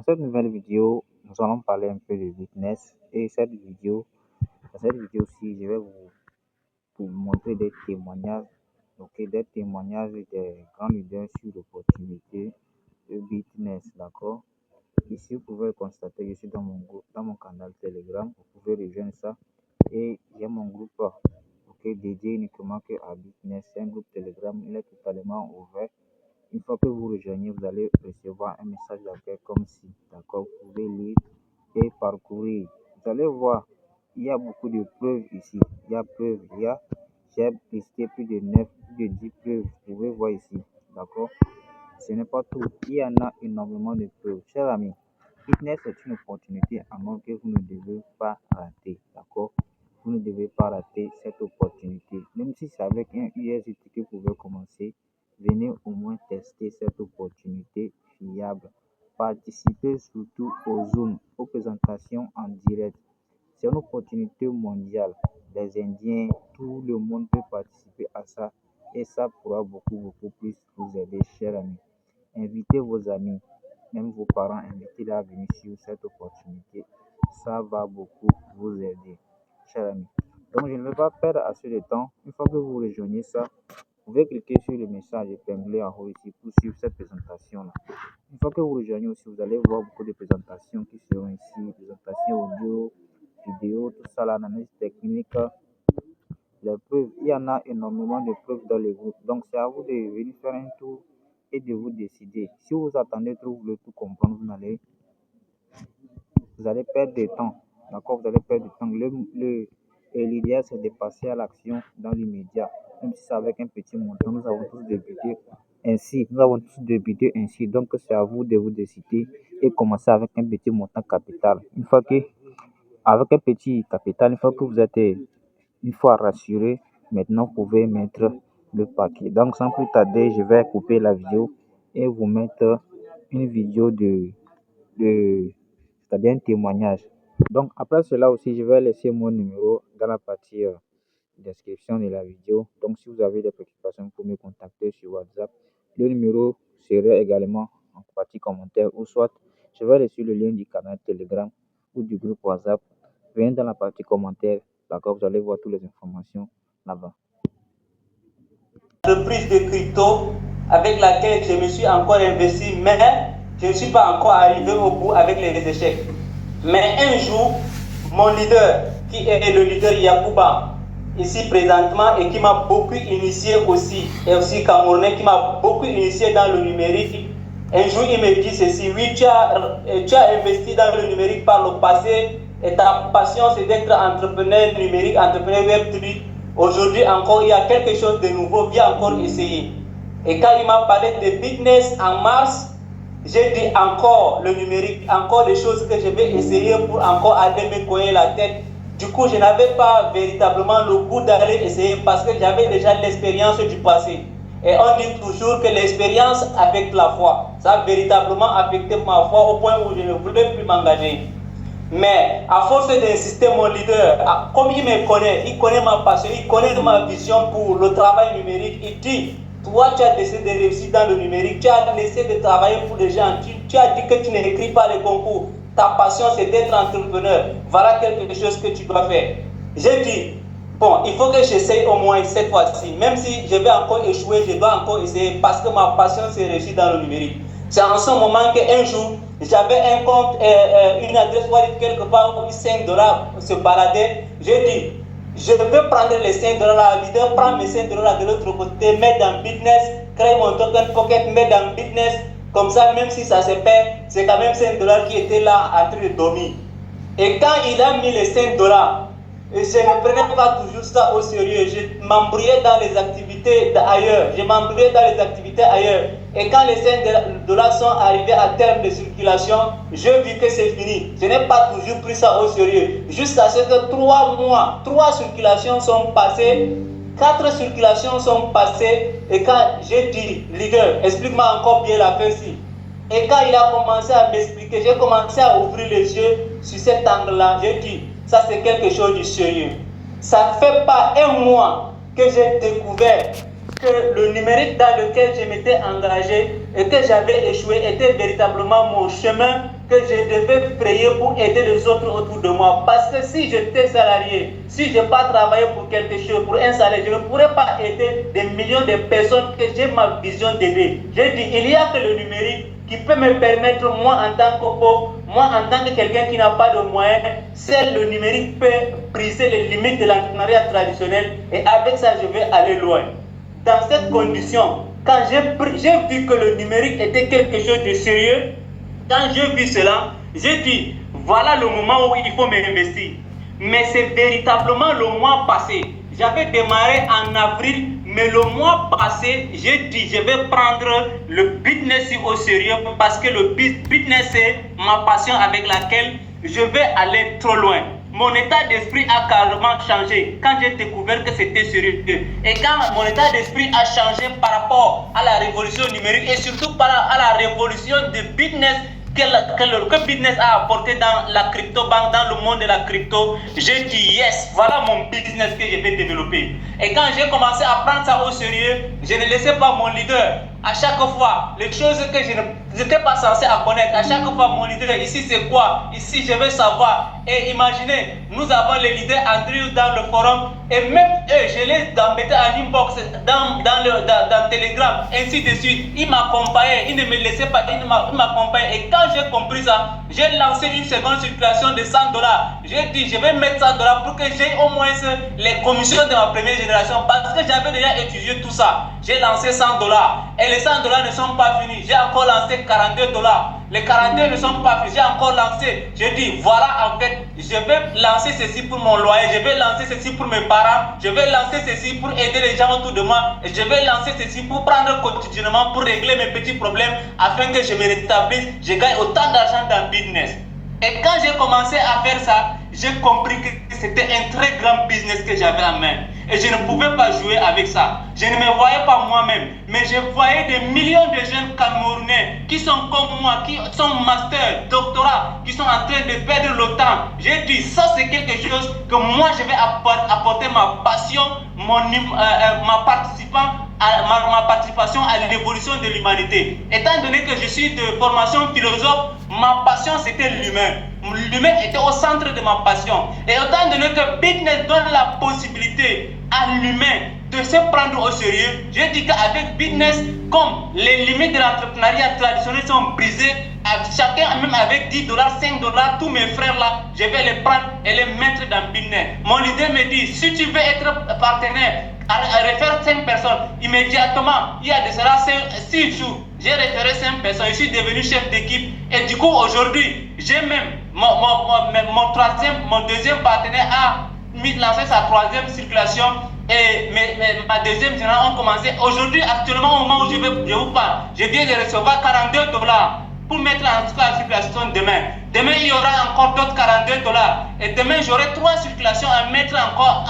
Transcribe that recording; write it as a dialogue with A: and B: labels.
A: cette nouvelle vidéo, nous allons parler un peu de fitness et dans cette vidéo-ci, je vais vous montrer des témoignages, des témoignages des grands leaders sur l'opportunité de fitness, d'accord? Ici, vous pouvez le constater, je suis dans mon canal Telegram, vous pouvez rejoindre ça et j'ai mon groupe, dédié uniquement que à fitness. C'est un groupe Telegram, il est totalement ouvert. Une fois que vous rejoignez, vous allez recevoir un message d'accueil comme ci, d'accord? Vous pouvez lire et parcourir. Vous allez voir, il y a beaucoup de preuves ici. J'ai listé plus de 9, plus de 10 preuves. Vous pouvez voir ici, d'accord? Ce n'est pas tout. Il y en a énormément de preuves. Chers amis, fitness est une opportunité à moi que vous ne devez pas rater, d'accord? Vous ne devez pas rater cette opportunité. Même si c'est avec un USDT que vous pouvez commencer, venez au moins tester cette opportunité fiable. Participez surtout aux Zoom, aux présentations en direct. C'est une opportunité mondiale. Les Indiens, tout le monde peut participer à ça et ça pourra beaucoup plus vous aider, chers amis. Invitez vos amis, même vos parents, invitez-les à venir sur cette opportunité. Ça va beaucoup vous aider, chers amis. Donc, je ne vais pas perdre assez de temps. Une fois que vous rejoignez ça, vous pouvez cliquer sur le message épinglé en haut ici pour suivre cette présentation-là. Une fois que vous rejoignez aussi, vous allez voir beaucoup de présentations qui seront ici, présentations audio, vidéo, tout ça, l'analyse technique, les preuves. Il y en a énormément de preuves dans le groupe. Donc, c'est à vous de venir faire un tour et de vous décider. Si vous attendez trop, vous voulez tout comprendre, vous allez perdre du temps. D'accord, vous allez perdre du temps. L'idéal, c'est de passer à l'action dans l'immédiat. Même si c'est avec un petit montant, nous avons tous débuté ainsi. Donc, c'est à vous de vous décider et commencer avec un petit montant capital. Avec un petit capital, une fois que vous êtes une fois rassuré, maintenant vous pouvez mettre le paquet. Donc, sans plus tarder, je vais couper la vidéo et vous mettre une vidéo c'est-à-dire un témoignage. Donc, après cela aussi, je vais laisser mon numéro dans la partie description de la vidéo. Donc, si vous avez des préoccupations, vous pouvez me contacter sur WhatsApp. Le numéro serait également en partie commentaire ou soit je vais laisser le lien du canal Telegram ou du groupe WhatsApp. Venez dans la partie commentaire. D'accord, vous allez voir toutes les informations là-bas.
B: Entreprise de crypto avec laquelle je me suis encore investi, mais je ne suis pas encore arrivé au bout avec les échecs. Mais un jour, mon leader, qui est le leader Yacouba, ici présentement, et qui m'a beaucoup initié aussi, et aussi Camerounais, qui m'a beaucoup initié dans le numérique, un jour il me dit ceci: oui, tu as investi dans le numérique par le passé, et ta passion c'est d'être entrepreneur numérique, entrepreneur Web3. Aujourd'hui encore, il y a quelque chose de nouveau, viens encore essayer. Et quand il m'a parlé de business en mars, j'ai dit encore le numérique, encore des choses que je vais essayer pour encore aller me coller la tête. Du coup, je n'avais pas véritablement le goût d'aller essayer parce que j'avais déjà l'expérience du passé. Et on dit toujours que l'expérience affecte la foi. Ça a véritablement affecté ma foi au point où je ne voulais plus m'engager. Mais à force d'insister, mon leader, comme il me connaît, il connaît ma passion, il connaît ma vision pour le travail numérique, il dit: toi, tu as décidé de réussir dans le numérique, tu as décidé de travailler pour les gens, tu as dit que tu n'écris pas les concours, ta passion c'est d'être entrepreneur, voilà quelque chose que tu dois faire. J'ai dit: bon, il faut que j'essaye au moins cette fois-ci, même si je vais encore échouer, je dois encore essayer parce que ma passion c'est réussir dans le numérique. C'est en ce moment qu'un jour, j'avais un compte, une adresse wallet quelque part où $5 se baladaient. J'ai dit: je peux prendre les $5, la leader prend mes $5 de l'autre côté, mettre dans business, créer mon token pocket, mettre dans business. Comme ça, même si ça se perd, c'est quand même $5 qui étaient là en train de dormir. Et quand il a mis les $5, je ne prenais pas toujours ça au sérieux. Je m'embrouillais dans les activités ailleurs. Et quand les $5 sont arrivés à terme de circulation, j'ai vu que c'est fini. Je n'ai pas toujours pris ça au sérieux. Jusqu'à ce que 3 mois, 3 circulations sont passées, 4 circulations sont passées. Et quand j'ai dit: leader, explique-moi encore bien la fin-ci. Et quand il a commencé à m'expliquer, j'ai commencé à ouvrir les yeux sur cet angle-là. J'ai dit: ça c'est quelque chose de sérieux. Ça ne fait pas un mois que j'ai découvert que le numérique dans lequel je m'étais engagé et que j'avais échoué était véritablement mon chemin que je devais frayer pour aider les autres autour de moi. Parce que si j'étais salarié, si je n'ai pas travaillé pour quelque chose, pour un salaire, je ne pourrais pas aider des millions de personnes que j'ai ma vision d'aider. J'ai dit, il y a que le numérique qui peut me permettre, moi en tant que pauvre, moi en tant que quelqu'un qui n'a pas de moyens, seul le numérique peut briser les limites de l'entrepreneuriat traditionnel et avec ça je vais aller loin. Dans cette condition, quand j'ai vu que le numérique était quelque chose de sérieux, quand j'ai vu cela, j'ai dit, voilà le moment où il faut m'investir. Mais c'est véritablement le mois passé. J'avais démarré en avril, mais le mois passé, j'ai dit, je vais prendre le business au sérieux parce que le business, c'est ma passion avec laquelle je vais aller trop loin. Mon état d'esprit a carrément changé quand j'ai découvert que c'était sérieux. Et quand mon état d'esprit a changé par rapport à la révolution numérique et surtout à la révolution de business que business a apporté dans la crypto-banque, dans le monde de la crypto, j'ai dit yes, voilà mon business que je vais développer. Et quand j'ai commencé à prendre ça au sérieux, je ne laissais pas mon leader. À chaque fois, les choses que je n'étais pas censé à connaître, à chaque fois mon leader, ici c'est quoi? Ici je veux savoir. Et imaginez, nous avons les leaders Andrew dans le forum, et même eux, je les mettais en inbox, dans Telegram, ainsi de suite. Ils m'accompagnaient, ils ne me laissaient pas, ils m'accompagnaient. Et quand j'ai compris ça, j'ai lancé une seconde circulation de $100. J'ai dit, je vais mettre $100 pour que j'ai au moins les commissions de ma première génération, parce que j'avais déjà étudié tout ça. J'ai lancé $100. Et les $100 ne sont pas finis. J'ai encore lancé $42. Les 42 ne sont pas finis. J'ai encore lancé. J'ai dit, voilà, en fait, je vais lancer ceci pour mon loyer. Je vais lancer ceci pour mes parents. Je vais lancer ceci pour aider les gens autour de moi. Et je vais lancer ceci pour prendre quotidiennement, pour régler mes petits problèmes, afin que je me rétablisse. Je gagne autant d'argent dans le business. Et quand j'ai commencé à faire ça, j'ai compris que c'était un très grand business que j'avais en main. Et je ne pouvais pas jouer avec ça. Je ne me voyais pas moi-même, mais je voyais des millions de jeunes Camerounais qui sont comme moi, qui sont master, doctorat, qui sont en train de perdre le temps. J'ai dit, ça c'est quelque chose que moi je vais apporter ma passion, ma participation à l'évolution de l'humanité. Étant donné que je suis de formation philosophe, ma passion c'était l'humain. L'humain était au centre de ma passion. Et étant donné que business donne la possibilité à l'humain de se prendre au sérieux, j'ai dit qu'avec business, comme les limites de l'entrepreneuriat traditionnel sont brisées, chacun même avec $10, $5, tous mes frères là, je vais les prendre et les mettre dans le business. Mon leader me dit, si tu veux être partenaire, à refaire 5 personnes, immédiatement, il y a de cela 6 jours, j'ai référé 5 personnes, je suis devenu chef d'équipe et du coup aujourd'hui, j'ai même mon deuxième partenaire a lancé sa 3e circulation et ma deuxième génération ont commencé. Aujourd'hui, actuellement, au moment où je vous parle, je viens de recevoir $42 pour mettre en tout cas la circulation demain. Demain, il y aura encore d'autres $42 et demain, j'aurai 3 circulations à mettre encore